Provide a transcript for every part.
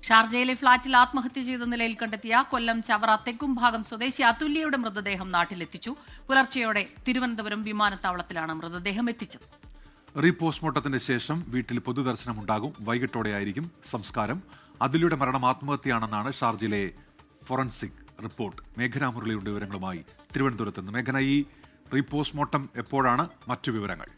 ഷാർജയിലെ ഫ്ളാറ്റിൽ ആത്മഹത്യ ചെയ്ത നിലയിൽ കണ്ടെത്തിയ കൊല്ലം ചവറ തെക്കുംഭാഗം സ്വദേശി അതുല്യയുടെ മൃതദേഹം നാട്ടിലെത്തിച്ചു. പുലർച്ചെയോടെ തിരുവനന്തപുരം വിമാനത്താവളത്തിലാണ് മൃതദേഹം എത്തിച്ചത്. റീപോസ്റ്റ്മോർട്ടത്തിന് ശേഷം വീട്ടിൽ പൊതുദർശനമുണ്ടാകും. വൈകിട്ടോടെയായിരിക്കും സംസ്കാരം. അതുല്യയുടെ മരണം ആത്മഹത്യയാണെന്നാണ് ഷാർജയിലെ ഫോറൻസിക് റിപ്പോർട്ട്. മേഘന മുരളിയുടെ വിവരങ്ങളുമായി തിരുവനന്തപുരത്ത് നിന്ന്. മേഘന, ഈ റീപോസ്റ്റ്മോർട്ടം എപ്പോഴാണ്? മറ്റു വിവരങ്ങൾ?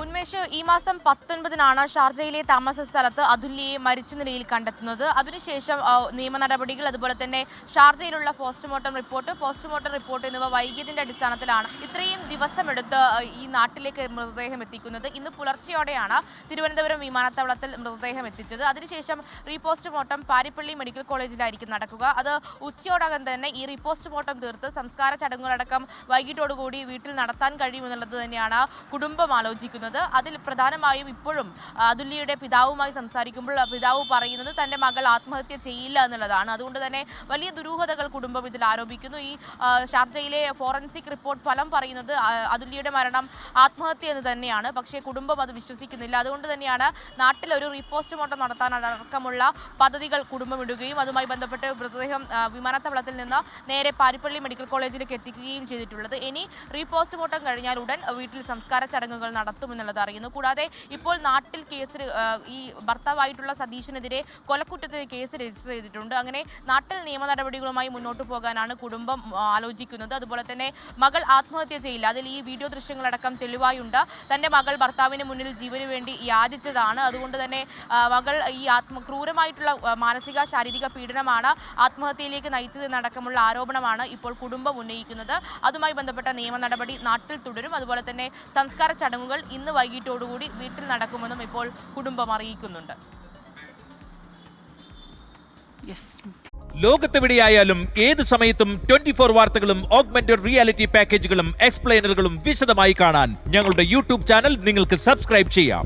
ഉന്മേഷ്, ഈ മാസം 19-നാണ് ഷാർജയിലെ താമസ സ്ഥലത്ത് അതുല്യയെ മരിച്ച നിലയിൽ കണ്ടെത്തുന്നത്. അതിനുശേഷം നിയമ നടപടികൾ, അതുപോലെ തന്നെ ഷാർജയിലുള്ള പോസ്റ്റ്മോർട്ടം റിപ്പോർട്ട് എന്നിവ വൈകിയതിന്റെ അടിസ്ഥാനത്തിലാണ് ഇത്രയും ദിവസമെടുത്ത് ഈ നാട്ടിലേക്ക് മൃതദേഹം എത്തിക്കുന്നത്. ഇന്ന് പുലർച്ചെയോടെയാണ് തിരുവനന്തപുരം വിമാനത്താവളത്തിൽ മൃതദേഹം എത്തിച്ചത്. അതിനുശേഷം റീപോസ്റ്റ്മോർട്ടം പാരിപ്പള്ളി മെഡിക്കൽ കോളേജിലായിരിക്കും നടക്കുക. അത് ഉച്ചയോടകം തന്നെ ഈ റീപോസ്റ്റ്മോർട്ടം തീർത്ത് സംസ്കാര ചടങ്ങുകളടക്കം വൈകിട്ടോടുകൂടി വീട്ടിൽ നടത്താൻ കഴിയുമെന്നുള്ളത് തന്നെയാണ് കുടുംബം ആലോചിക്കുന്നത്. അതിൽ പ്രധാനമായും ഇപ്പോഴും അതുല്യയുടെ പിതാവുമായി സംസാരിക്കുമ്പോൾ പിതാവ് പറയുന്നത് തന്റെ മകൾ ആത്മഹത്യ ചെയ്യില്ല എന്നുള്ളതാണ്. അതുകൊണ്ട് തന്നെ വലിയ ദുരൂഹതകൾ കുടുംബം ഇതിൽ ആരോപിക്കുന്നു. ഈ ഷാർജയിലെ ഫോറൻസിക് റിപ്പോർട്ട് ഫലം പറയുന്നത് അതുല്യയുടെ മരണം ആത്മഹത്യ എന്ന് തന്നെയാണ്. പക്ഷേ കുടുംബം അത് വിശ്വസിക്കുന്നില്ല. അതുകൊണ്ട് തന്നെയാണ് നാട്ടിൽ ഒരു റീപോസ്റ്റ്മോർട്ടം നടത്താനടക്കമുള്ള പദ്ധതികൾ കുടുംബം ഇടുകയും അതുമായി ബന്ധപ്പെട്ട് മൃതദേഹം വിമാനത്താവളത്തിൽ നിന്ന് നേരെ പാരിപ്പള്ളി മെഡിക്കൽ കോളേജിലേക്ക് എത്തിക്കുകയും ചെയ്തിട്ടുള്ളത്. ഇനി റീപോസ്റ്റ്മോർട്ടം കഴിഞ്ഞാൽ ഉടൻ വീട്ടിൽ സംസ്കാര ചടങ്ങുകൾ നടത്തുമെന്നുള്ളത് അറിയുന്നു. കൂടാതെ ഇപ്പോൾ നാട്ടിൽ കേസ് ഈ ഭർത്താവായിട്ടുള്ള സതീഷിനെതിരെ കൊലക്കുറ്റത്തിന് കേസ് രജിസ്റ്റർ ചെയ്തിട്ടുണ്ട്. അങ്ങനെ നാട്ടിൽ നിയമ നടപടികളുമായി മുന്നോട്ട് പോകാനാണ് കുടുംബം ആലോചിക്കുന്നത്. അതുപോലെ തന്നെ മകൾ ആത്മഹത്യ ചെയ്യില്ല, അതിൽ ഈ വീഡിയോ ദൃശ്യങ്ങളടക്കം തെളിവായുണ്ട്. തന്റെ മകൾ ഭർത്താവിന് മുന്നിൽ ജീവന് വേണ്ടി യാചിച്ചതാണ്. അതുകൊണ്ട് തന്നെ മകൾ ഈ ക്രൂരമായിട്ടുള്ള മാനസിക ശാരീരിക പീഡനമാണ് ആത്മഹത്യയിലേക്ക് നയിച്ചതെന്നടക്കമുള്ള ആരോപണമാണ് ഇപ്പോൾ കുടുംബം ഉന്നയിക്കുന്നത്. അതുമായി ബന്ധപ്പെട്ട നിയമ നടപടി നാട്ടിൽ തുടരും. അതുപോലെ തന്നെ സംസ്കാര ചടങ്ങുകൾ ഇന്ന് വൈകിട്ടോടുകൂടി വീട്ടിൽ നടക്കുമെന്നും ഇപ്പോൾ കുടുംബം അറിയിക്കുന്നുണ്ട്. ലോകത്തെവിടെയായാലും ഏത് സമയത്തും 24 വാർത്തകളും ഓഗ്മെന്റഡ് റിയാലിറ്റി പാക്കേജുകളും എക്സ്പ്ലെയിനറുകളും വിശദമായി കാണാൻ ഞങ്ങളുടെ യൂട്യൂബ് ചാനൽ നിങ്ങൾക്ക് സബ്സ്ക്രൈബ് ചെയ്യാം.